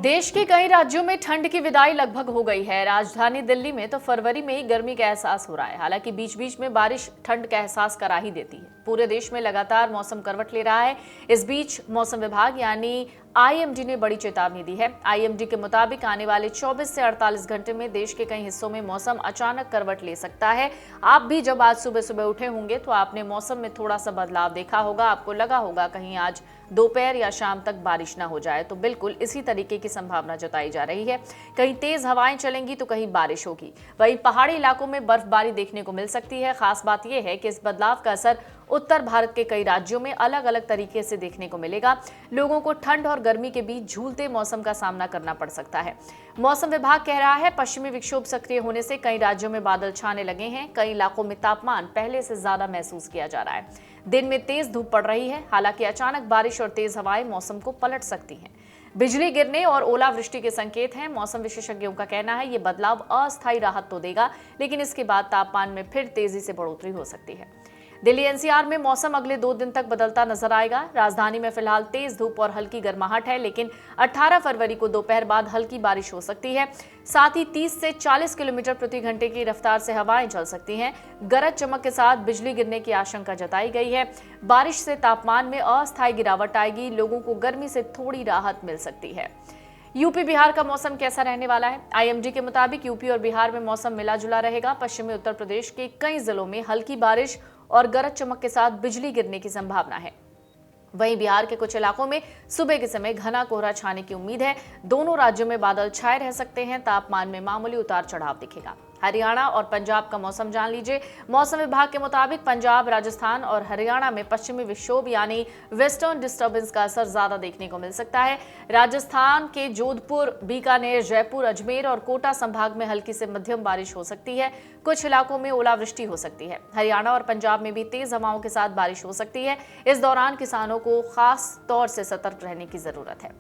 देश के कई राज्यों में ठंड की विदाई लगभग हो गई है। राजधानी दिल्ली में तो फरवरी में ही गर्मी का एहसास हो रहा है। हालांकि बीच बीच में बारिश ठंड का एहसास करा ही देती है। पूरे देश में लगातार मौसम करवट ले रहा है। इस बीच मौसम विभाग यानी आईएमडी ने बड़ी चेतावनी दी है। आईएमडी के मुताबिक आने वाले 24 से 48 घंटे में देश के कई हिस्सों में मौसम अचानक करवट ले सकता है। आप भी जब आज सुबह सुबह उठे होंगे तो आपने मौसम में थोड़ा सा बदलाव देखा होगा। आपको लगा होगा कहीं आज दोपहर या शाम तक बारिश ना हो जाए, तो बिल्कुल इसी तरीके की संभावना जताई जा रही है। कहीं तेज हवाएं चलेंगी तो कहीं बारिश होगी। वहीं पहाड़ी इलाकों में बर्फबारी देखने को मिल सकती है। खास बात यह है कि इस बदलाव का असर उत्तर भारत के कई राज्यों में अलग अलग तरीके से देखने को मिलेगा। लोगों को ठंड और गर्मी के बीच झूलते मौसम का सामना करना पड़ सकता है। मौसम विभाग कह रहा है पश्चिमी विक्षोभ सक्रिय होने से कई राज्यों में बादल छाने लगे हैं। कई इलाकों में तापमान पहले से ज्यादा महसूस किया जा रहा है। दिन में तेज धूप पड़ रही है। हालांकि अचानक बारिश और तेज हवाएं मौसम को पलट सकती हैं। बिजली गिरने और ओलावृष्टि के संकेत हैं। मौसम विशेषज्ञों का कहना है ये बदलाव अस्थायी राहत तो देगा, लेकिन इसके बाद तापमान में फिर तेजी से बढ़ोतरी हो सकती है। दिल्ली एनसीआर में मौसम अगले 2 दिन तक बदलता नजर आएगा। राजधानी में फिलहाल तेज धूप और हल्की गर्माहट है, लेकिन 18 फरवरी को दोपहर बाद हल्की बारिश हो सकती है। साथ ही 30 से 40 किलोमीटर प्रति घंटे की रफ्तार से हवाएं चल सकती हैं। गरज चमक के साथ बिजली गिरने की आशंका जताई गई है। बारिश से तापमान में अस्थायी गिरावट आएगी। लोगों को गर्मी से थोड़ी राहत मिल सकती है। यूपी बिहार का मौसम कैसा रहने वाला है? आईएमडी के मुताबिक यूपी और बिहार में मौसम मिला जुला रहेगा। पश्चिमी उत्तर प्रदेश के कई जिलों में हल्की बारिश और गरज चमक के साथ बिजली गिरने की संभावना है। वहीं बिहार के कुछ इलाकों में सुबह के समय घना कोहरा छाने की उम्मीद है। दोनों राज्यों में बादल छाए रह सकते हैं। तापमान में मामूली उतार चढ़ाव दिखेगा। हरियाणा और पंजाब का मौसम जान लीजिए। मौसम विभाग के मुताबिक पंजाब, राजस्थान और हरियाणा में पश्चिमी विक्षोभ यानी वेस्टर्न डिस्टर्बेंस का असर ज्यादा देखने को मिल सकता है। राजस्थान के जोधपुर, बीकानेर, जयपुर, अजमेर और कोटा संभाग में हल्की से मध्यम बारिश हो सकती है। कुछ इलाकों में ओलावृष्टि हो सकती है। हरियाणा और पंजाब में भी तेज हवाओं के साथ बारिश हो सकती है। इस दौरान किसानों को खास तौर से सतर्क रहने की जरूरत है।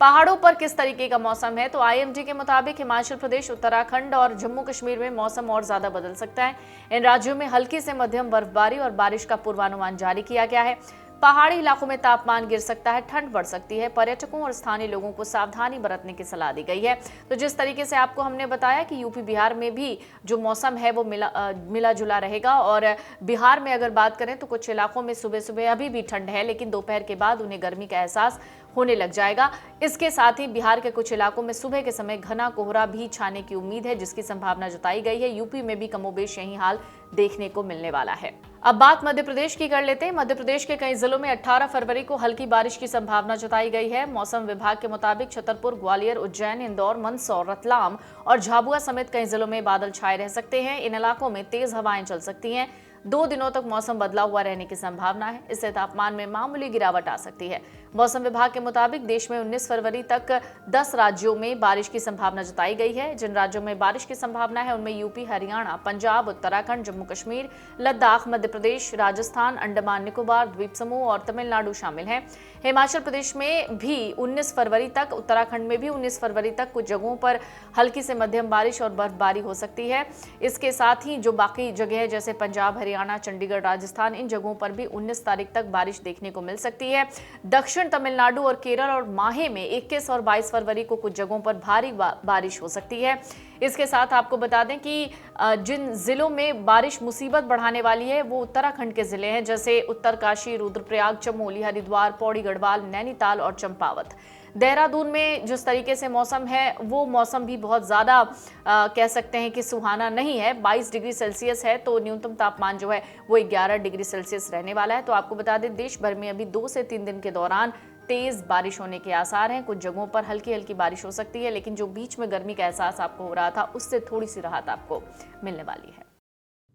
पहाड़ों पर किस तरीके का मौसम है? तो आईएमडी के मुताबिक हिमाचल प्रदेश, उत्तराखंड और जम्मू कश्मीर में मौसम और ज्यादा बदल सकता है। इन राज्यों में हल्की से मध्यम बर्फबारी और बारिश का पूर्वानुमान जारी किया गया है। पहाड़ी इलाकों में तापमान गिर सकता है, ठंड बढ़ सकती है। पर्यटकों और स्थानीय लोगों को सावधानी बरतने की सलाह दी गई है। तो जिस तरीके से आपको हमने बताया कि यूपी बिहार में भी जो मौसम है वो मिला जुला रहेगा। और बिहार में अगर बात करें तो कुछ इलाकों में सुबह सुबह अभी भी ठंड है, लेकिन दोपहर के बाद उन्हें गर्मी का एहसास होने लग जाएगा। इसके साथ ही बिहार के कुछ इलाकों में सुबह के समय घना कोहरा भी छाने की उम्मीद है, जिसकी संभावना जताई गई है। यूपी में भी कमोबेश यही हाल देखने को मिलने वाला है। अब बात मध्य प्रदेश की कर लेते हैं। मध्य प्रदेश के कई जिलों में 18 फरवरी को हल्की बारिश की संभावना जताई गई है। मौसम विभाग के मुताबिक छतरपुर, ग्वालियर, उज्जैन, इंदौर, मंदसौर, रतलाम और झाबुआ समेत कई जिलों में बादल छाए रह सकते हैं। इन इलाकों में तेज हवाएं चल सकती हैं। 2 दिनों तक मौसम बदला हुआ रहने की संभावना है। इससे तापमान में मामूली गिरावट आ सकती है। मौसम विभाग के मुताबिक देश में 19 फरवरी तक 10 राज्यों में बारिश की संभावना जताई गई है। जिन राज्यों में बारिश की संभावना है उनमें यूपी, हरियाणा, पंजाब, उत्तराखंड, जम्मू कश्मीर, लद्दाख, मध्य प्रदेश, राजस्थान, अंडमान निकोबार द्वीप समूह और तमिलनाडु शामिल हैं। हिमाचल प्रदेश में भी 19 फरवरी तक, उत्तराखंड में भी 19 फरवरी तक कुछ जगहों पर हल्की से मध्यम बारिश और बर्फबारी हो सकती है। इसके साथ ही जो बाकी जगह जैसे पंजाब, हरियाणा, चंडीगढ़, राजस्थान, इन जगहों पर भी 19 तारीख तक बारिश देखने को मिल सकती है। दक्षिण तमिलनाडु और केरल और माहे में 21 और 22 फरवरी को कुछ जगहों पर भारी बारिश हो सकती है। इसके साथ आपको बता दें कि जिन जिलों में बारिश मुसीबत बढ़ाने वाली है वो उत्तराखंड के जिले हैं, जैसे उत्तरकाशी, रुद्रप्रयाग, चमोली, हरिद्वार, पौड़ी गढ़वाल, नैनीताल और चंपावत। देहरादून में जिस तरीके से मौसम है वो मौसम भी बहुत ज़्यादा कह सकते हैं कि सुहाना नहीं है। 22 डिग्री सेल्सियस है, तो न्यूनतम तापमान जो है वो 11 डिग्री सेल्सियस रहने वाला है। तो आपको बता दें देश भर में अभी 2 से 3 दिन के दौरान तेज बारिश होने के आसार हैं। कुछ जगहों पर हल्की हल्की बारिश हो सकती है, लेकिन जो बीच में गर्मी का एहसास आपको हो रहा था उससे थोड़ी सी राहत आपको मिलने वाली है।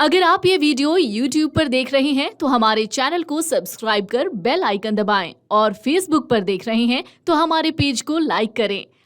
अगर आप ये वीडियो YouTube पर देख रहे हैं तो हमारे चैनल को सब्सक्राइब कर बेल आइकन दबाएं और Facebook पर देख रहे हैं तो हमारे पेज को लाइक करें।